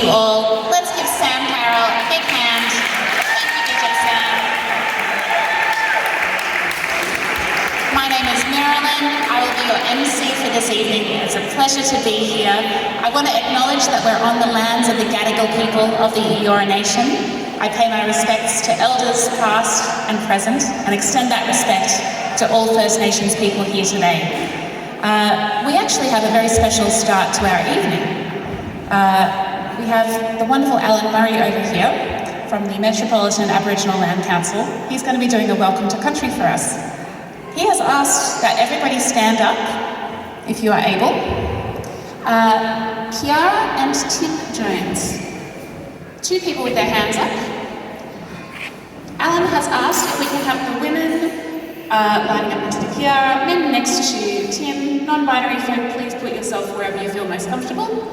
you all. Let's give Sam Carroll a big hand. Thank you, DJ Sam. My name is Marilyn. I will be your MC for this evening. It's a pleasure to be here. I want to acknowledge that we're on the lands of the Gadigal people of the Eora Nation. I pay my respects to elders past and present and extend that respect to all First Nations people here today. We actually have a very special start to our evening. We have the wonderful Alan Murray over here from the Metropolitan Aboriginal Land Council. He's going to be doing a welcome to country for us. He has asked that everybody stand up, if you are able. Kiara and Tim Jones. Two people with their hands up. Alan has asked if we can have the women lining up next to Kiara, men next to Tim. Non-binary folk, please put yourself wherever you feel most comfortable.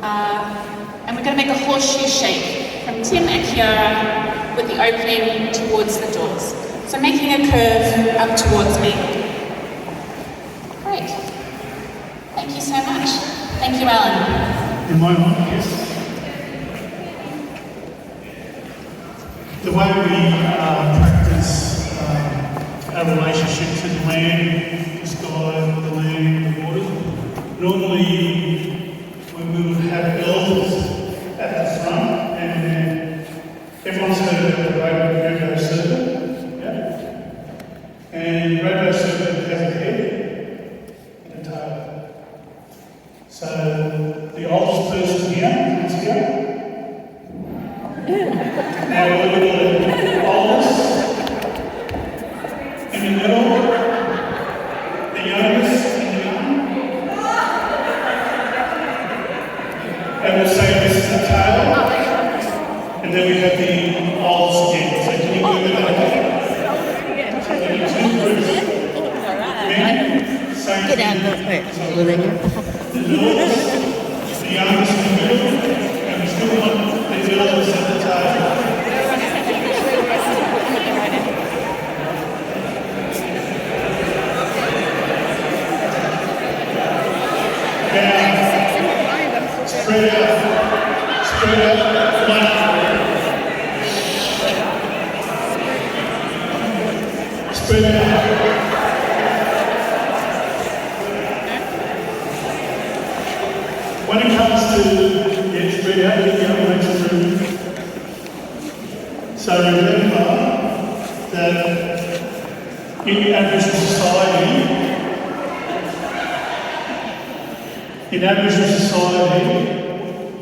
And we're going to make a horseshoe shape from Tim and Kiara with the opening towards the doors. So making a curve up towards me. Great. Thank you so much. Thank you, Alan. In my mind, yes. The way we practice our relationship to the land, the sky, the land, the water, normally when we would have elders at the front, and everyone's heard of the rainbow serpent. And rainbow serpent has a head and a tail. So the oldest person here is here. Now we're going to the oldest, in the middle, the youngest, and the young. And we'll say this is the tail, and then we have the oldest again. So can you move it over? Get out of the way. The eldest, the youngest in the middle, and we still want the eldest at the tail. Now, spread out, flat. Spread out. When it comes to get spread out, get the other way through. So remember that in Aboriginal society,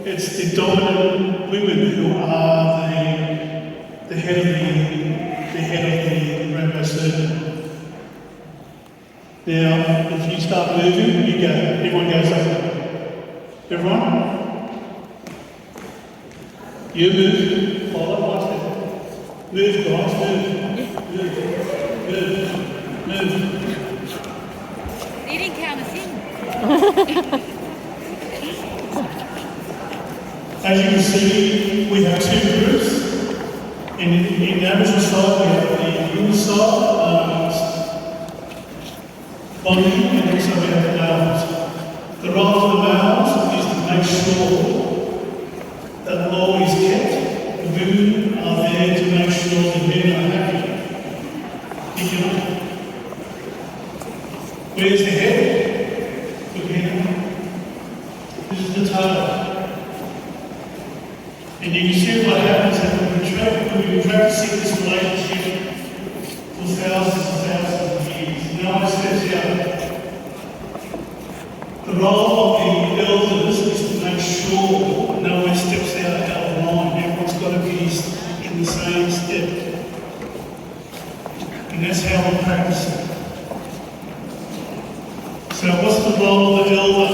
it's the dominant women who are the head of the rainbow serpent. Now, if you start moving, you go. Everyone goes up. Everyone? You move, follow, watch it. Move, guys, move. You didn't count us in. As you can see, we have two groups. In the Aboriginal side, we have the women's side, bonding, and also we have the males. The role of the males is to make sure that law is kept. The women are there to make sure the men are happy. Where's the head? Look here. This is the tail. And you can see what happens when we've been practicing this relationship for thousands and thousands of years. No one steps out. The role of the elders is to make sure no one steps out of line. Everyone's got to be in the same step. And that's how we practice it. So what's the role of the elder?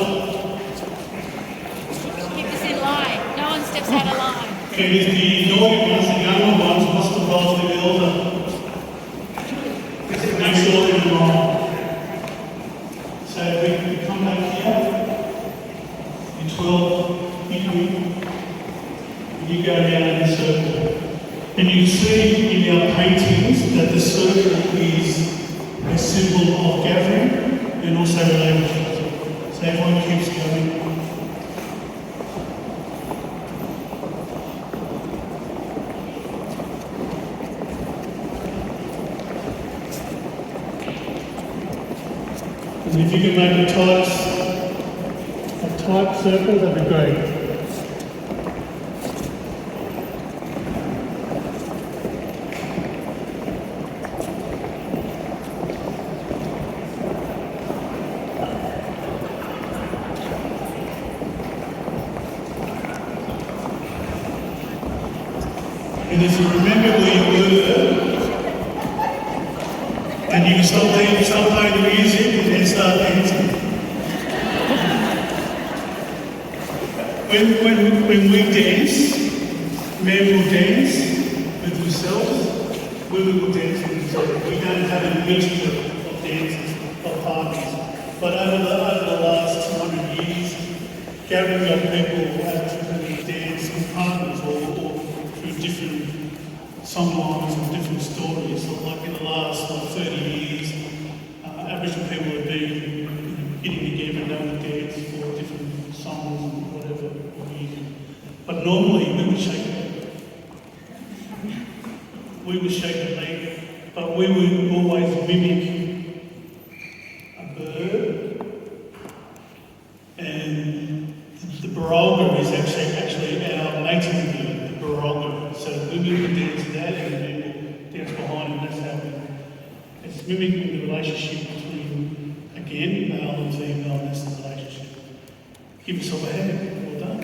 Keep us in line. No one steps out of line. And if the naughty ones, the younger ones, what's the role of the elder? It's to make sure they're in line. So we come back here, you 12, you go down in the circle. And you can see in our paintings that the circle is a symbol of gathering and also relationship. So everyone keeps going. And if you can make a tight circle, that'd be great. And if you remember where you were, and you can stop playing the music and then start dancing. When we dance, men will dance with themselves, women will dance with themselves. We don't have a mixture of dances, of parties. But over the last 200 years, gathering of people have typically danced with partners or through different songlines and different stories. So like in the last 30 years, Aboriginal people have been getting together and they would dance for different songs and whatever music. But normally we would shake it. We would shake the leg, but we would always mimic a bird. And the barolga is actually our native bird, the barolga. So women would dance that and men would dance behind, and that's how it's mimicking the relationship between, again, male and female, and that's the relationship. Give yourself a hand. Well done.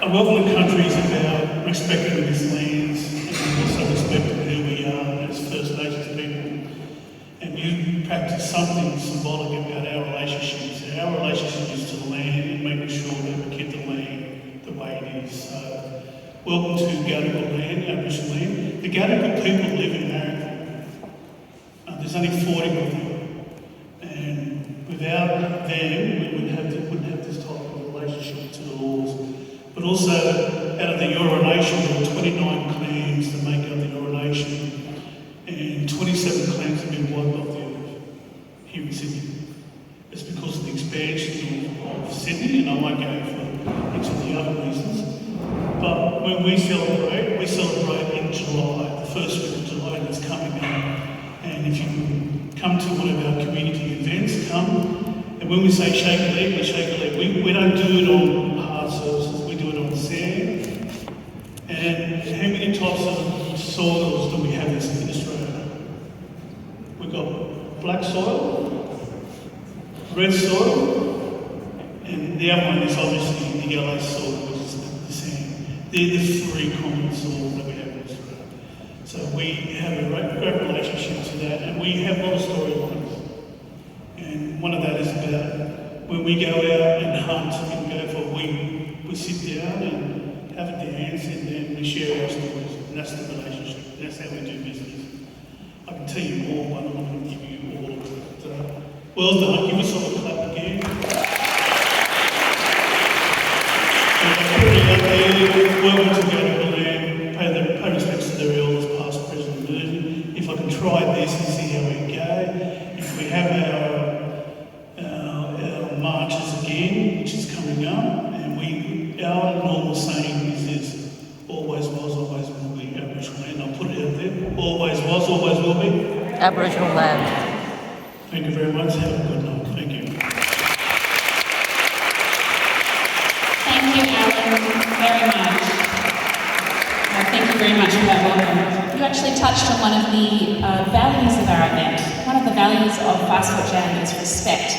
A welcome country is about respecting these lands and also respecting who we are as First Nations people. And you practice something symbolic about our relationships. Our relationship is to the land and making sure that we keep the land the way it is. So, welcome to Gadigal land, Aboriginal land. The Gadigal people live in America. There's only 40 of them. And without them, we wouldn't have this type of relationship to the laws. But also, out of the Eora Nation, there are 29 clans that make up the Eora Nation, and 27 clans have been wiped off the earth here in Sydney. It's because of the expansion of Sydney, and I won't go into the other reasons. But when we celebrate in July, the first week of July that's coming up. And if you can come to one of our community events, come. And when we say shake a leg, we shake a leg. We don't do it on hard surfaces, we do it on sand. And how many types of soils do we have in Australia? We've got black soil, red soil, and the other one is obviously the yellow soil, which is the sand. They're the three common soils that we have in Australia. So we have a great relationship to that, and we have a lot of storylines. And one of that is about when we go out and hunt and go for we sit down and have a dance and then we share our stories. And that's the relationship. That's how we do business. I can tell you more, but I'm not going to give you all of it. Well done. Give yourself a clap again. Welcome to Gadigal land. Pay respects to their elders, past, present, and emerging. If I can try this and see how we go. If we have our marches again, which is coming up, and our normal saying is this: always was, always will be Aboriginal land. I'll put it out there. Always was, always will be Aboriginal land. Thank you very much. Have a good night. Thank you. Thank you, Alan, very much. Thank you very much for that welcome. You actually touched on one of the values of our event. One of the values of Fast Foot Jam is respect.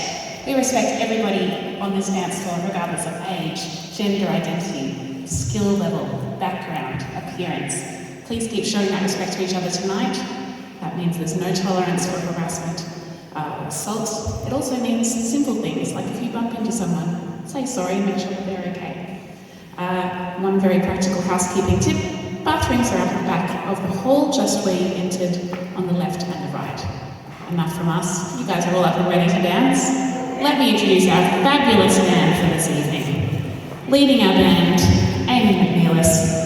We respect everybody on this dance floor, regardless of age, gender identity, skill level, background, appearance. Please keep showing that respect to each other tonight. That means there's no tolerance for harassment or assault. It also means simple things, like if you bump into someone, say sorry and make sure that they're okay. One very practical housekeeping tip: bathrooms are up the back of the hall, just where you entered, on the left and the right. Enough from us. You guys are all up and ready to dance. Let me introduce our fabulous band for this evening. Leading our band, Amy McNeilis.